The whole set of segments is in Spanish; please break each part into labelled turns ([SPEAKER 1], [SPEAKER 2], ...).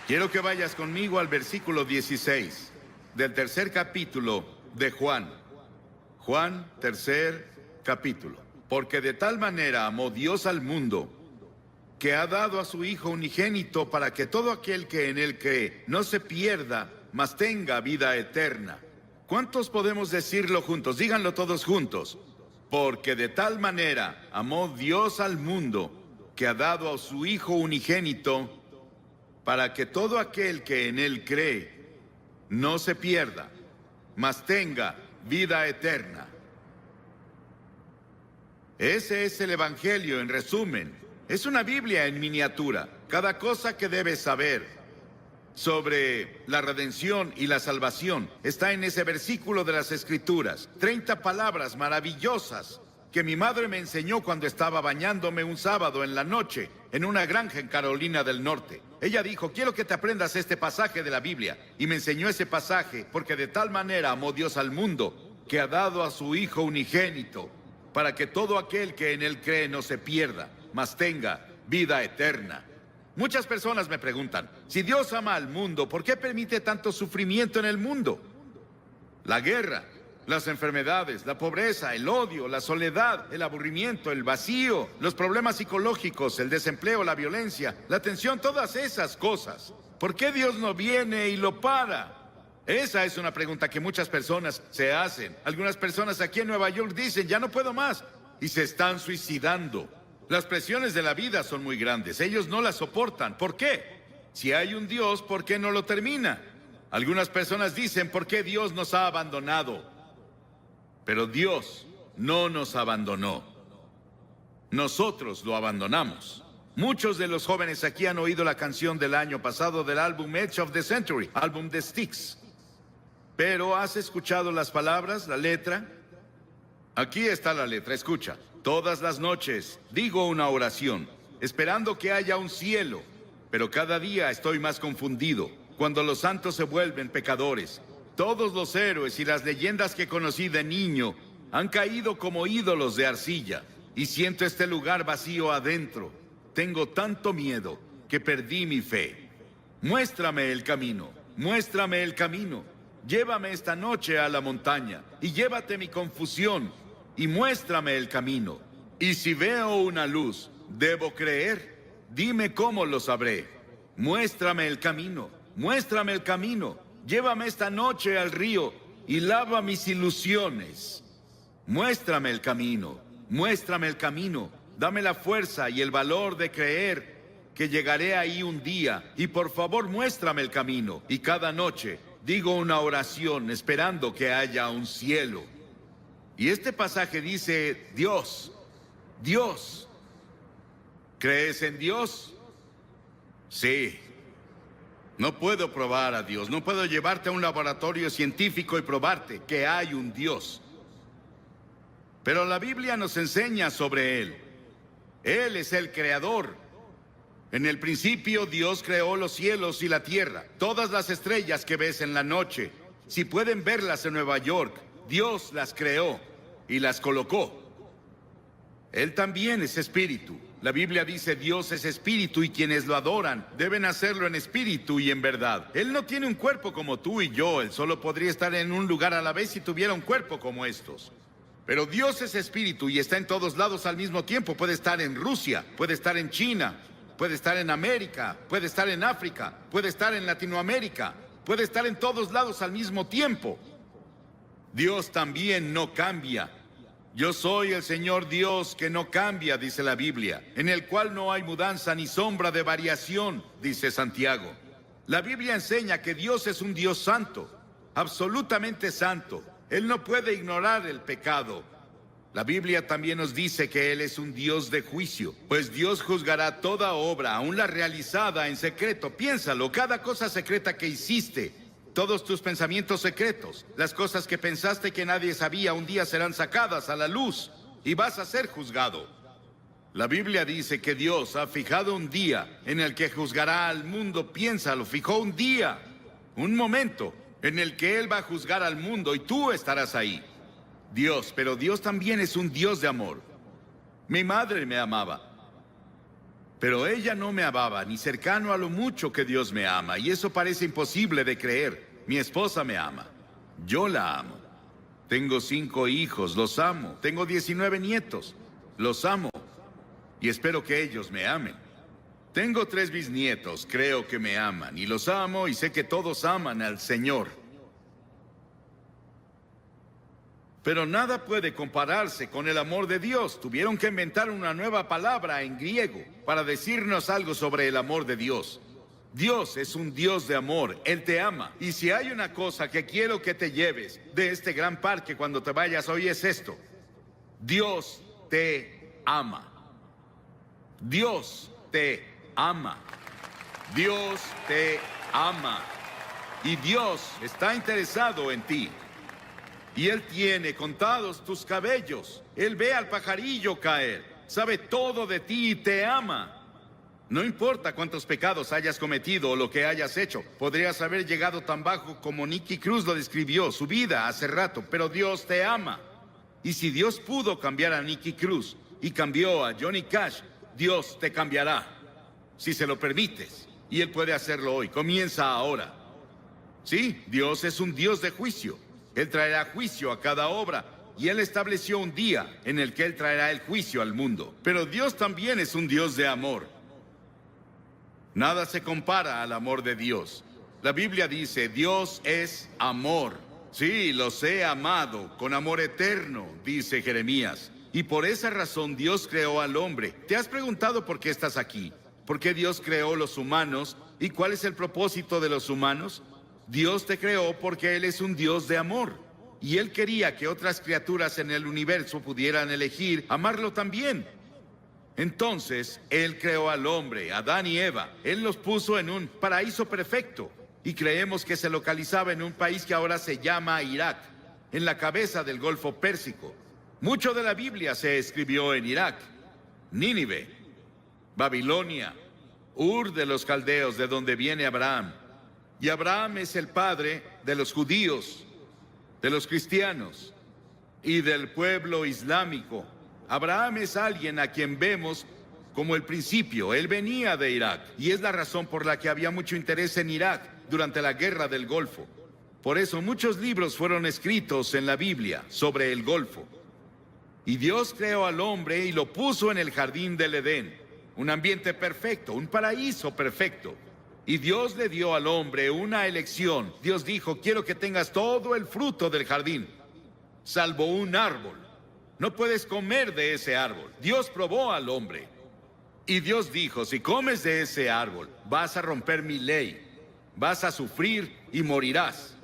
[SPEAKER 1] Quiero que vayas conmigo al versículo 16 del tercer capítulo de Juan. Juan, tercer capítulo. Porque de tal manera amó Dios al mundo, que ha dado a su Hijo unigénito para que todo aquel que en él cree no se pierda, mas tenga vida eterna. ¿Cuántos podemos decirlo juntos? Díganlo todos juntos. Porque de tal manera amó Dios al mundo, que ha dado a su Hijo unigénito, para que todo aquel que en él cree no se pierda, mas tenga vida eterna. Ese es el Evangelio en resumen. Es una Biblia en miniatura. Cada cosa que debes saber sobre la redención y la salvación está en ese versículo de las Escrituras. 30 palabras maravillosas que mi madre me enseñó cuando estaba bañándome un sábado en la noche en una granja en Carolina del Norte. Ella dijo: quiero que te aprendas este pasaje de la Biblia. Y me enseñó ese pasaje porque de tal manera amó Dios al mundo, que ha dado a su Hijo unigénito, para que todo aquel que en él cree no se pierda, mas tenga vida eterna. Muchas personas me preguntan: si Dios ama al mundo, ¿por qué permite tanto sufrimiento en el mundo? La guerra, las enfermedades, la pobreza, el odio, la soledad, el aburrimiento, el vacío, los problemas psicológicos, el desempleo, la violencia, la tensión, todas esas cosas. ¿Por qué Dios no viene y lo para? Esa es una pregunta que muchas personas se hacen. Algunas personas aquí en Nueva York dicen: ya no puedo más, y se están suicidando. Las presiones de la vida son muy grandes. Ellos no las soportan. ¿Por qué? Si hay un Dios, ¿por qué no lo termina? Algunas personas dicen: ¿por qué Dios nos ha abandonado? Pero Dios no nos abandonó. Nosotros lo abandonamos. Muchos de los jóvenes aquí han oído la canción del año pasado del álbum Edge of the Century, álbum de Styx. Pero ¿has escuchado las palabras, la letra? Aquí está la letra, escucha. Todas las noches digo una oración, esperando que haya un cielo, pero cada día estoy más confundido, cuando los santos se vuelven pecadores. Todos los héroes y las leyendas que conocí de niño han caído como ídolos de arcilla, y siento este lugar vacío adentro. Tengo tanto miedo que perdí mi fe. Muéstrame el camino, muéstrame el camino. Llévame esta noche a la montaña, y llévate mi confusión, y muéstrame el camino. Y si veo una luz, ¿debo creer? Dime cómo lo sabré. Muéstrame el camino, muéstrame el camino. Llévame esta noche al río y lava mis ilusiones. Muéstrame el camino, muéstrame el camino. Dame la fuerza y el valor de creer que llegaré ahí un día. Y por favor, muéstrame el camino. Y cada noche digo una oración esperando que haya un cielo. Y este pasaje dice: Dios, Dios. ¿Crees en Dios? Sí. No puedo probar a Dios. No puedo llevarte a un laboratorio científico y probarte que hay un Dios. Pero la Biblia nos enseña sobre Él. Él es el creador. En el principio Dios creó los cielos y la tierra. Todas las estrellas que ves en la noche, si pueden verlas en Nueva York, Dios las creó y las colocó. Él también es espíritu. La Biblia dice: Dios es espíritu y quienes lo adoran deben hacerlo en espíritu y en verdad. Él no tiene un cuerpo como tú y yo. Él solo podría estar en un lugar a la vez si tuviera un cuerpo como estos. Pero Dios es espíritu y está en todos lados al mismo tiempo. Puede estar en Rusia, puede estar en China, puede estar en América, puede estar en África, puede estar en Latinoamérica, puede estar en todos lados al mismo tiempo. Dios también no cambia. Yo soy el Señor Dios que no cambia, dice la Biblia, en el cual no hay mudanza ni sombra de variación, dice Santiago. La Biblia enseña que Dios es un Dios santo, absolutamente santo. Él no puede ignorar el pecado. La Biblia también nos dice que Él es un Dios de juicio, pues Dios juzgará toda obra, aun la realizada en secreto. Piénsalo, cada cosa secreta que hiciste, todos tus pensamientos secretos, las cosas que pensaste que nadie sabía, un día serán sacadas a la luz y vas a ser juzgado. La Biblia dice que Dios ha fijado un día en el que juzgará al mundo. Piénsalo, fijó un día, un momento en el que Él va a juzgar al mundo y tú estarás ahí. Dios, pero Dios también es un Dios de amor. Mi madre me amaba. Pero ella no me amaba, ni cercano a lo mucho que Dios me ama, y eso parece imposible de creer. Mi esposa me ama. Yo la amo. Tengo 5 hijos, los amo. Tengo 19 nietos, los amo. Y espero que ellos me amen. Tengo 3 bisnietos, creo que me aman, y los amo, y sé que todos aman al Señor. Pero nada puede compararse con el amor de Dios. Tuvieron que inventar una nueva palabra en griego para decirnos algo sobre el amor de Dios. Dios es un Dios de amor, Él te ama. Y si hay una cosa que quiero que te lleves de este gran parque cuando te vayas hoy es esto: Dios te ama. Dios te ama. Dios te ama. Y Dios está interesado en ti. Y Él tiene contados tus cabellos. Él ve al pajarillo caer. Sabe todo de ti y te ama. No importa cuántos pecados hayas cometido o lo que hayas hecho. Podrías haber llegado tan bajo como Nicky Cruz lo describió, su vida hace rato, pero Dios te ama. Y si Dios pudo cambiar a Nicky Cruz y cambió a Johnny Cash, Dios te cambiará, si se lo permites. Y Él puede hacerlo hoy. Comienza ahora. Sí, Dios es un Dios de juicio. Él traerá juicio a cada obra, y Él estableció un día en el que Él traerá el juicio al mundo. Pero Dios también es un Dios de amor. Nada se compara al amor de Dios. La Biblia dice, Dios es amor. Sí, los he amado con amor eterno, dice Jeremías. Y por esa razón Dios creó al hombre. ¿Te has preguntado por qué estás aquí? ¿Por qué Dios creó los humanos? ¿Y cuál es el propósito de los humanos? Dios te creó porque Él es un Dios de amor. Y Él quería que otras criaturas en el universo pudieran elegir amarlo también. Entonces, Él creó al hombre, Adán y Eva. Él los puso en un paraíso perfecto. Y creemos que se localizaba en un país que ahora se llama Irak, en la cabeza del Golfo Pérsico. Mucho de la Biblia se escribió en Irak, Nínive, Babilonia, Ur de los Caldeos, de donde viene Abraham. Y Abraham es el padre de los judíos, de los cristianos y del pueblo islámico. Abraham es alguien a quien vemos como el principio. Él venía de Irak y es la razón por la que había mucho interés en Irak durante la guerra del Golfo. Por eso muchos libros fueron escritos en la Biblia sobre el Golfo. Y Dios creó al hombre y lo puso en el jardín del Edén, un ambiente perfecto, un paraíso perfecto. Y Dios le dio al hombre una elección. Dios dijo, quiero que tengas todo el fruto del jardín, salvo un árbol. No puedes comer de ese árbol. Dios probó al hombre. Y Dios dijo, si comes de ese árbol, vas a romper mi ley. Vas a sufrir y morirás.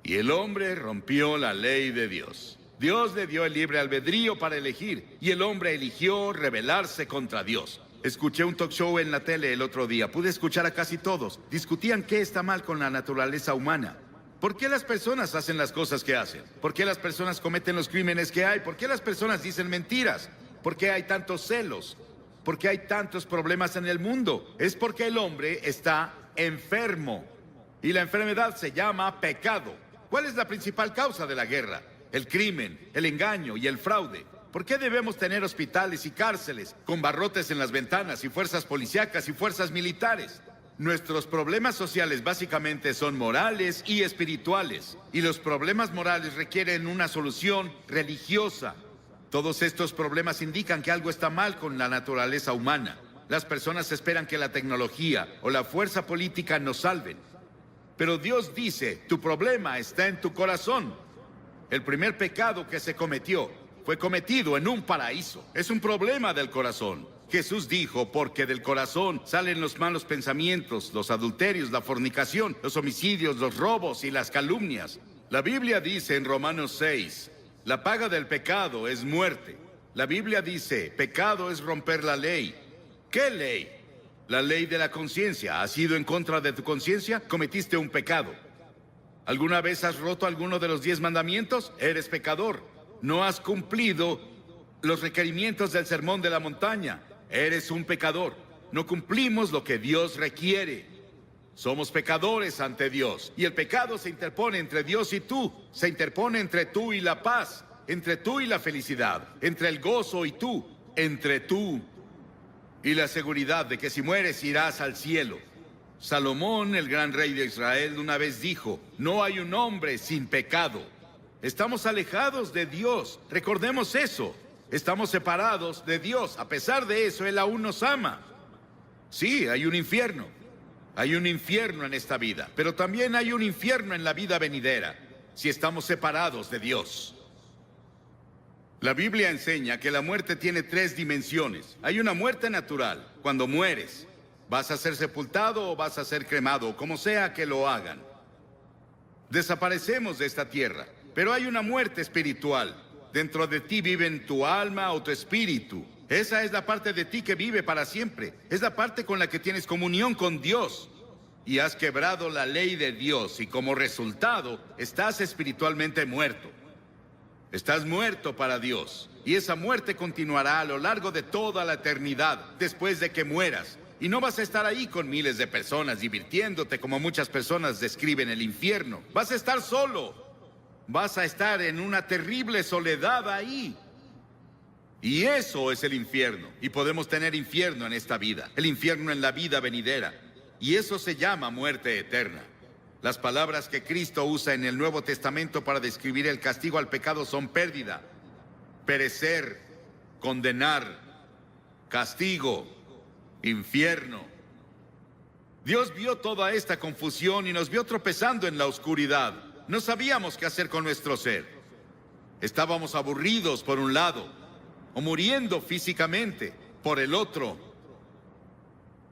[SPEAKER 1] Y el hombre rompió la ley de Dios. Dios le dio el libre albedrío para elegir, y el hombre eligió rebelarse contra Dios. Escuché un talk show en la tele el otro día. Pude escuchar a casi todos. Discutían qué está mal con la naturaleza humana. ¿Por qué las personas hacen las cosas que hacen? ¿Por qué las personas cometen los crímenes que hay? ¿Por qué las personas dicen mentiras? ¿Por qué hay tantos celos? ¿Por qué hay tantos problemas en el mundo? Es porque el hombre está enfermo. Y la enfermedad se llama pecado. ¿Cuál es la principal causa de la guerra? El crimen, el engaño y el fraude. ¿Por qué debemos tener hospitales y cárceles con barrotes en las ventanas y fuerzas policíacas y fuerzas militares? Nuestros problemas sociales básicamente son morales y espirituales. Y los problemas morales requieren una solución religiosa. Todos estos problemas indican que algo está mal con la naturaleza humana. Las personas esperan que la tecnología o la fuerza política nos salven. Pero Dios dice, tu problema está en tu corazón. El primer pecado que se cometió fue cometido en un paraíso. Es un problema del corazón. Jesús dijo, porque del corazón salen los malos pensamientos, los adulterios, la fornicación, los homicidios, los robos y las calumnias. La Biblia dice en Romanos 6, la paga del pecado es muerte. La Biblia dice, pecado es romper la ley. ¿Qué ley? La ley de la conciencia. ¿Has ido en contra de tu conciencia? Cometiste un pecado. ¿Alguna vez has roto alguno de los 10 mandamientos? Eres pecador. No has cumplido los requerimientos del sermón de la montaña. Eres un pecador. No cumplimos lo que Dios requiere. Somos pecadores ante Dios. Y el pecado se interpone entre Dios y tú. Se interpone entre tú y la paz. Entre tú y la felicidad. Entre el gozo y tú. Entre tú y la seguridad de que si mueres irás al cielo. Salomón, el gran rey de Israel, una vez dijo: no hay un hombre sin pecado. Estamos alejados de Dios, recordemos eso. Estamos separados de Dios. A pesar de eso, Él aún nos ama. Sí, hay un infierno. Hay un infierno en esta vida, pero también hay un infierno en la vida venidera, si estamos separados de Dios. La Biblia enseña que la muerte tiene 3 dimensiones. Hay una muerte natural. Cuando mueres, vas a ser sepultado o vas a ser cremado, como sea que lo hagan. Desaparecemos de esta tierra, pero hay una muerte espiritual. Dentro de ti viven tu alma o tu espíritu. Esa es la parte de ti que vive para siempre. Es la parte con la que tienes comunión con Dios. Y has quebrado la ley de Dios y como resultado estás espiritualmente muerto. Estás muerto para Dios. Y esa muerte continuará a lo largo de toda la eternidad después de que mueras. Y no vas a estar ahí con miles de personas divirtiéndote como muchas personas describen el infierno. Vas a estar solo. Vas a estar en una terrible soledad ahí. Y eso es el infierno. Y podemos tener infierno en esta vida, el infierno en la vida venidera. Y eso se llama muerte eterna. Las palabras que Cristo usa en el Nuevo Testamento para describir el castigo al pecado son pérdida, perecer, condenar, castigo, infierno. Dios vio toda esta confusión y nos vio tropezando en la oscuridad. No sabíamos qué hacer con nuestro ser. Estábamos aburridos por un lado, o muriendo físicamente por el otro.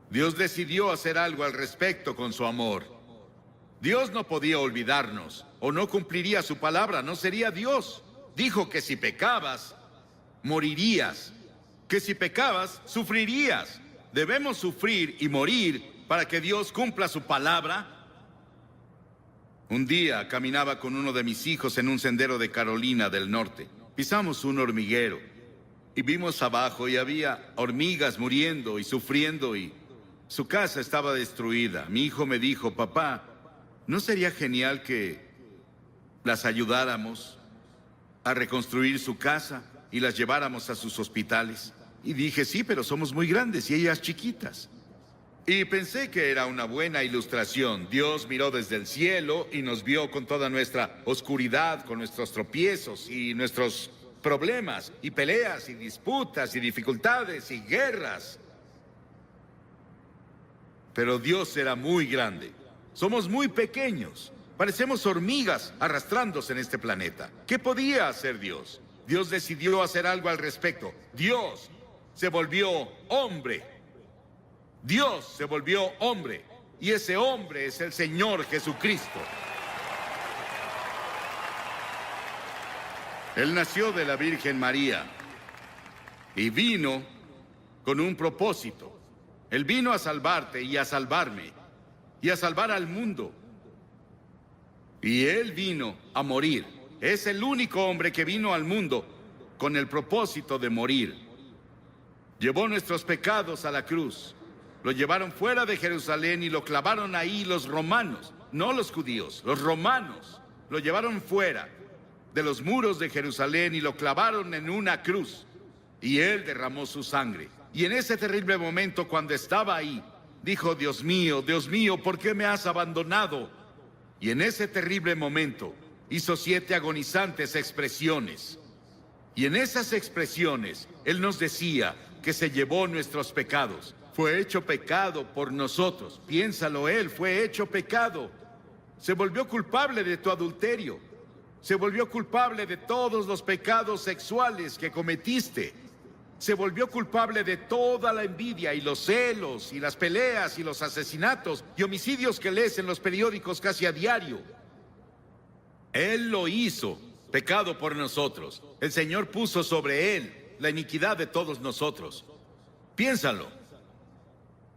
[SPEAKER 1] Dios decidió hacer algo al respecto con su amor. Dios no podía olvidarnos, o no cumpliría su palabra, no sería Dios. Dijo que si pecabas, morirías. Que si pecabas, sufrirías. Debemos sufrir y morir para que Dios cumpla su palabra. Un día caminaba con uno de mis hijos en un sendero de Carolina del Norte. Pisamos un hormiguero y vimos abajo y había hormigas muriendo y sufriendo y su casa estaba destruida. Mi hijo me dijo: papá, ¿no sería genial que las ayudáramos a reconstruir su casa y las lleváramos a sus hospitales? Y dije: sí, pero somos muy grandes y ellas chiquitas. Y pensé que era una buena ilustración. Dios miró desde el cielo y nos vio con toda nuestra oscuridad, con nuestros tropiezos y nuestros problemas y peleas y disputas y dificultades y guerras. Pero Dios era muy grande. Somos muy pequeños. Parecemos hormigas arrastrándose en este planeta. ¿Qué podía hacer Dios? Dios decidió hacer algo al respecto. Dios se volvió hombre. Dios se volvió hombre. Y ese hombre es el Señor Jesucristo. Él nació de la Virgen María y vino con un propósito. Él vino a salvarte y a salvarme y a salvar al mundo. Y Él vino a morir. Es el único hombre que vino al mundo con el propósito de morir. Llevó nuestros pecados a la cruz. Lo llevaron fuera de Jerusalén y lo clavaron ahí los romanos, no los judíos, los romanos. Lo llevaron fuera de los muros de Jerusalén y lo clavaron en una cruz. Y Él derramó su sangre. Y en ese terrible momento, cuando estaba ahí, dijo: Dios mío, ¿por qué me has abandonado? Y en ese terrible momento hizo 7 agonizantes expresiones. Y en esas expresiones Él nos decía que se llevó nuestros pecados. Fue hecho pecado por nosotros. Piénsalo, Él fue hecho pecado. Se volvió culpable de tu adulterio. Se volvió culpable de todos los pecados sexuales que cometiste. Se volvió culpable de toda la envidia y los celos y las peleas y los asesinatos y homicidios que lees en los periódicos casi a diario. Él lo hizo, pecado por nosotros. El Señor puso sobre Él la iniquidad de todos nosotros. Piénsalo.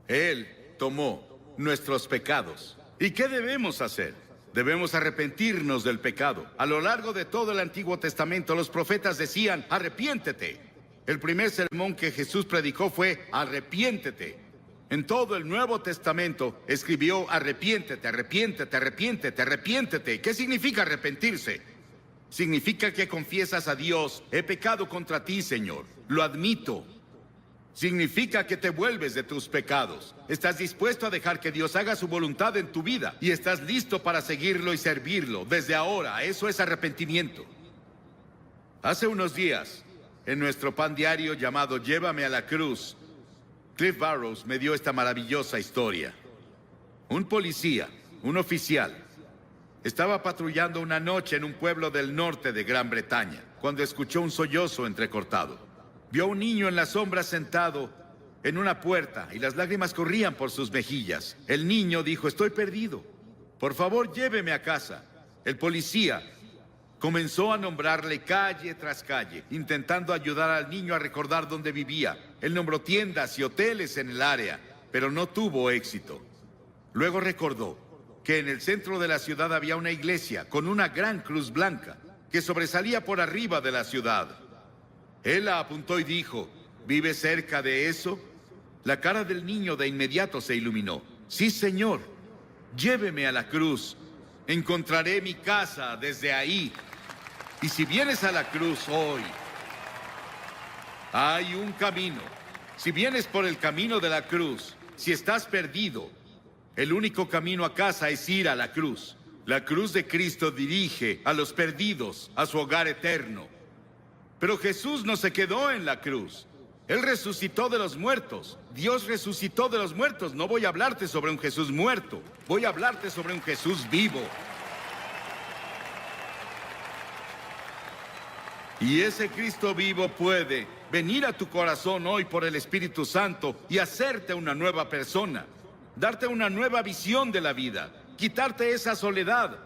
[SPEAKER 1] Él tomó nuestros pecados. ¿Y qué debemos hacer? Debemos arrepentirnos del pecado. A lo largo de todo el Antiguo Testamento, los profetas decían: arrepiéntete. El primer sermón que Jesús predicó fue: arrepiéntete. En todo el Nuevo Testamento escribió: arrepiéntete, arrepiéntete, arrepiéntete, arrepiéntete. ¿Qué significa arrepentirse? Significa que confiesas a Dios: he pecado contra ti, Señor. Lo admito. Significa que te vuelves de tus pecados. Estás dispuesto a dejar que Dios haga su voluntad en tu vida y estás listo para seguirlo y servirlo desde ahora. Eso es arrepentimiento. Hace unos días, en nuestro pan diario llamado Llévame a la Cruz, Cliff Barrows me dio esta maravillosa historia. Un policía, un oficial, estaba patrullando una noche en un pueblo del norte de Gran Bretaña, cuando escuchó un sollozo entrecortado. Vio a un niño en la sombra sentado en una puerta y las lágrimas corrían por sus mejillas. El niño dijo: estoy perdido. Por favor, lléveme a casa. El policía comenzó a nombrarle calle tras calle, intentando ayudar al niño a recordar dónde vivía. Él nombró tiendas y hoteles en el área, pero no tuvo éxito. Luego recordó que en el centro de la ciudad había una iglesia con una gran cruz blanca que sobresalía por arriba de la ciudad. Él la apuntó y dijo: ¿vive cerca de eso? La cara del niño de inmediato se iluminó. Sí, señor. Lléveme a la cruz. Encontraré mi casa desde ahí. Y si vienes a la cruz hoy, hay un camino. Si vienes por el camino de la cruz, si estás perdido, el único camino a casa es ir a la cruz. La cruz de Cristo dirige a los perdidos a su hogar eterno. Pero Jesús no se quedó en la cruz. Él resucitó de los muertos. Dios resucitó de los muertos. No voy a hablarte sobre un Jesús muerto. Voy a hablarte sobre un Jesús vivo. Y ese Cristo vivo puede venir a tu corazón hoy por el Espíritu Santo y hacerte una nueva persona. Darte una nueva visión de la vida. Quitarte esa soledad.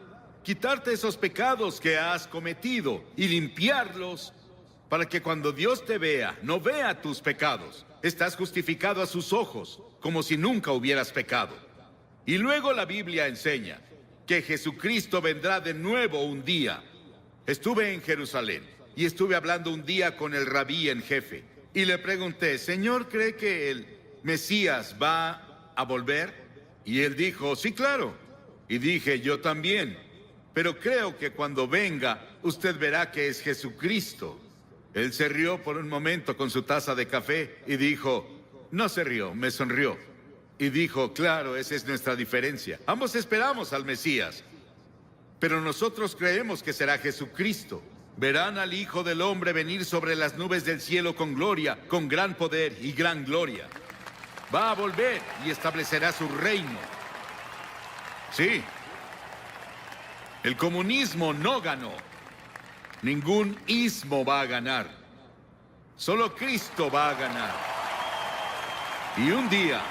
[SPEAKER 1] Quitarte esos pecados que has cometido y limpiarlos, para que cuando Dios te vea, no vea tus pecados. Estás justificado a sus ojos, como si nunca hubieras pecado. Y luego la Biblia enseña que Jesucristo vendrá de nuevo un día. Estuve en Jerusalén y estuve hablando un día con el rabí en jefe. Y le pregunté: Señor, ¿cree que el Mesías va a volver? Y él dijo: sí, claro. Y dije: yo también. Pero creo que cuando venga, usted verá que es Jesucristo. Él se rió por un momento con su taza de café y dijo... No se rió, me sonrió. Y dijo: claro, esa es nuestra diferencia. Ambos esperamos al Mesías, pero nosotros creemos que será Jesucristo. Verán al Hijo del Hombre venir sobre las nubes del cielo con gloria, con gran poder y gran gloria. Va a volver y establecerá su reino. Sí. El comunismo no ganó. Ningún ismo va a ganar. Solo Cristo va a ganar. Y un día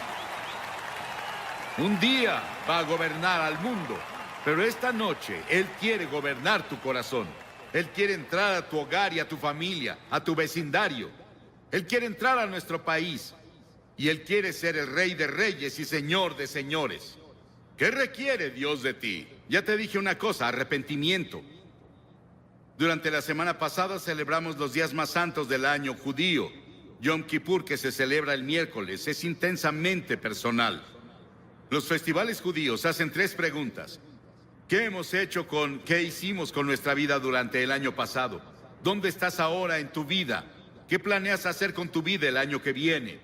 [SPEAKER 1] va a gobernar al mundo. Pero esta noche Él quiere gobernar tu corazón. Él quiere entrar a tu hogar y a tu familia, a tu vecindario. Él quiere entrar a nuestro país. Y Él quiere ser el Rey de Reyes y Señor de Señores. ¿Qué requiere Dios de ti? Ya te dije una cosa: arrepentimiento. Durante la semana pasada celebramos los días más santos del año judío. Yom Kippur, que se celebra el miércoles, es intensamente personal. Los festivales judíos hacen 3 preguntas. ¿Qué hicimos con nuestra vida durante el año pasado? ¿Dónde estás ahora en tu vida? ¿Qué planeas hacer con tu vida el año que viene?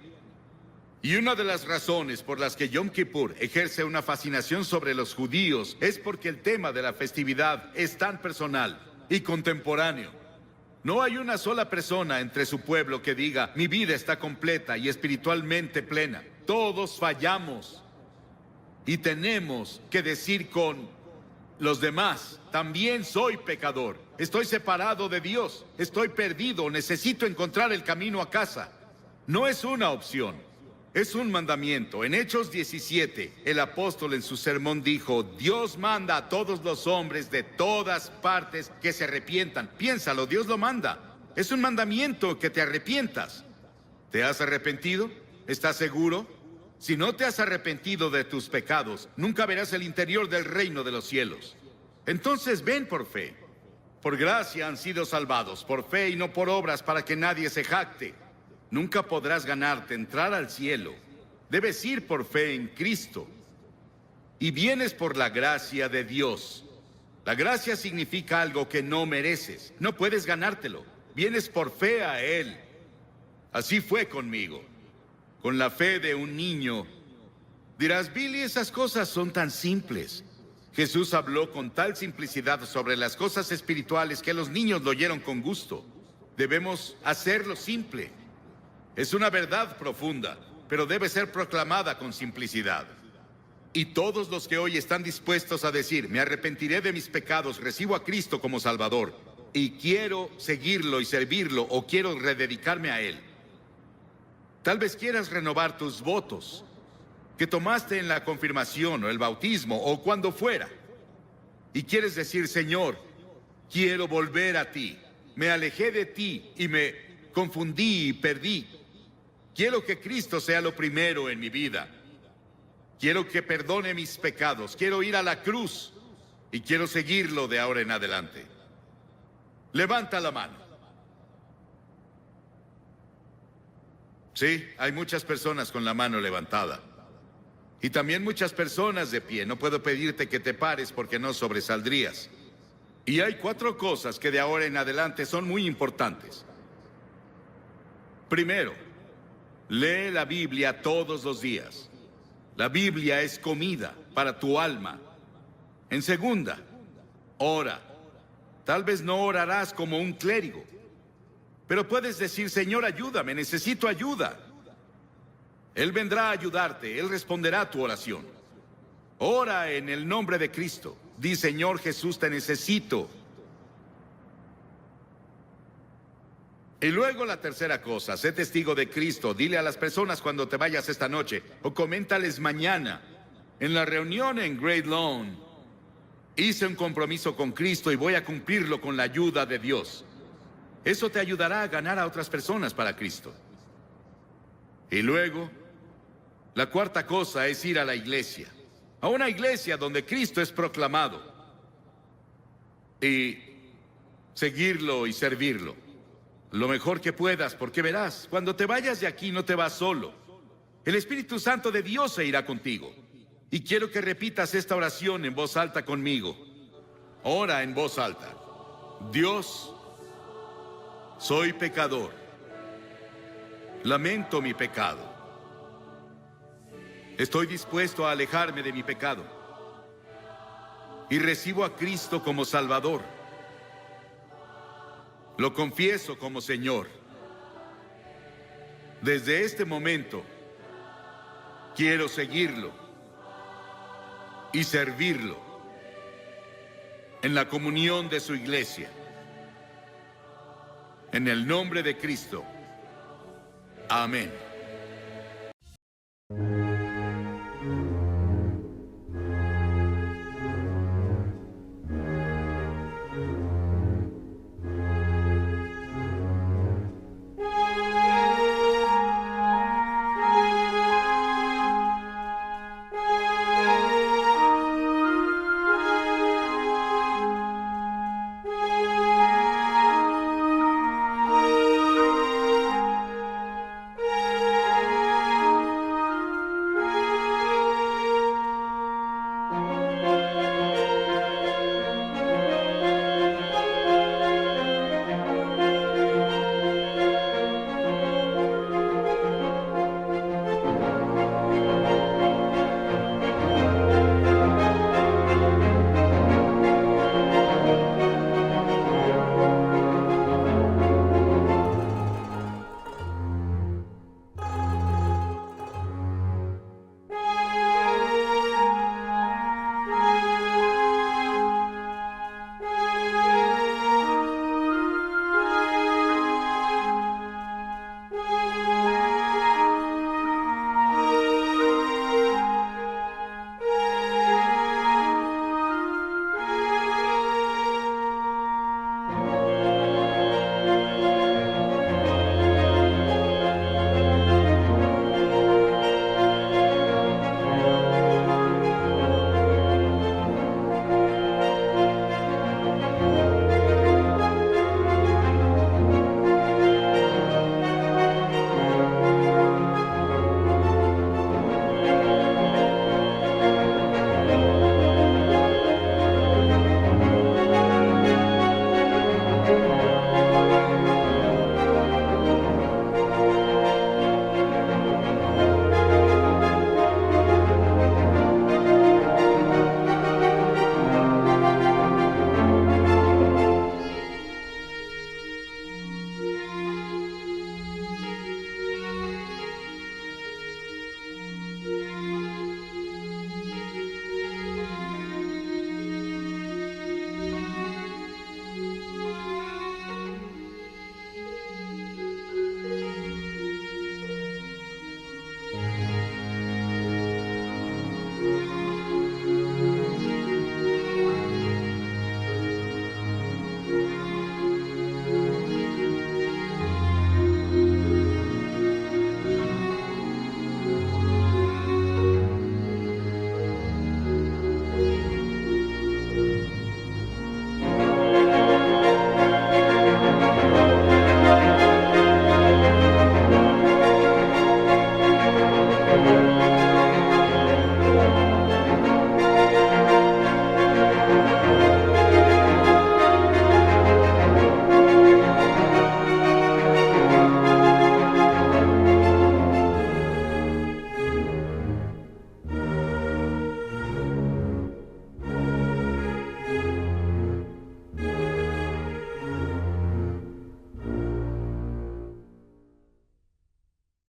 [SPEAKER 1] Y una de las razones por las que Yom Kippur ejerce una fascinación sobre los judíos es porque el tema de la festividad es tan personal y contemporáneo. No hay una sola persona entre su pueblo que diga: mi vida está completa y espiritualmente plena. Todos fallamos. Y tenemos que decir con los demás: también soy pecador. Estoy separado de Dios. Estoy perdido. Necesito encontrar el camino a casa. No es una opción. Es un mandamiento. En Hechos 17, el apóstol en su sermón dijo: Dios manda a todos los hombres de todas partes que se arrepientan. Piénsalo, Dios lo manda. Es un mandamiento que te arrepientas. ¿Te has arrepentido? ¿Estás seguro? Si no te has arrepentido de tus pecados, nunca verás el interior del reino de los cielos. Entonces ven por fe. Por gracia han sido salvados, por fe y no por obras, para que nadie se jacte. Nunca podrás ganarte entrar al cielo. Debes ir por fe en Cristo. Y vienes por la gracia de Dios. La gracia significa algo que no mereces. No puedes ganártelo. Vienes por fe a Él. Así fue conmigo. con la fe de un niño. Dirás, Billy, esas cosas son tan simples. Jesús habló con tal simplicidad sobre las cosas espirituales que los niños lo oyeron con gusto. Debemos hacerlo simple. Es una verdad profunda, pero debe ser proclamada con simplicidad. Y todos los que hoy están dispuestos a decir, me arrepentiré de mis pecados, recibo a Cristo como Salvador, y quiero seguirlo y servirlo, o quiero rededicarme a Él. Tal vez quieras renovar tus votos que tomaste en la confirmación o el bautismo o cuando fuera. Y quieres decir, Señor, quiero volver a ti. Me alejé de ti y me confundí y perdí. Quiero que Cristo sea lo primero en mi vida. Quiero que perdone mis pecados. Quiero ir a la cruz y quiero seguirlo de ahora en adelante. Levanta la mano. Sí, hay muchas personas con la mano levantada. Y también muchas personas de pie. No puedo pedirte que te pares porque no sobresaldrías. Y hay 4 cosas que de ahora en adelante son muy importantes. Primero, lee la Biblia todos los días. La Biblia es comida para tu alma. En segunda, ora. Tal vez no orarás como un clérigo, pero puedes decir, Señor, ayúdame, necesito ayuda. Él vendrá a ayudarte, Él responderá a tu oración. Ora en el nombre de Cristo. Di, Señor Jesús, te necesito. Y luego la tercera cosa, sé testigo de Cristo. Dile a las personas cuando te vayas esta noche, o coméntales mañana, en la reunión en Great Lawn, hice un compromiso con Cristo y voy a cumplirlo con la ayuda de Dios. Eso te ayudará a ganar a otras personas para Cristo. Y luego, la cuarta cosa es ir a la iglesia. A una iglesia donde Cristo es proclamado. Y seguirlo y servirlo. Lo mejor que puedas, porque verás, cuando te vayas de aquí no te vas solo. El Espíritu Santo de Dios se irá contigo. Y quiero que repitas esta oración en voz alta conmigo. Ora en voz alta. Dios, soy pecador. Lamento mi pecado. Estoy dispuesto a alejarme de mi pecado. Y recibo a Cristo como Salvador. Lo confieso como Señor. Desde este momento, quiero seguirlo y servirlo en la comunión de su iglesia. En el nombre de Cristo. Amén.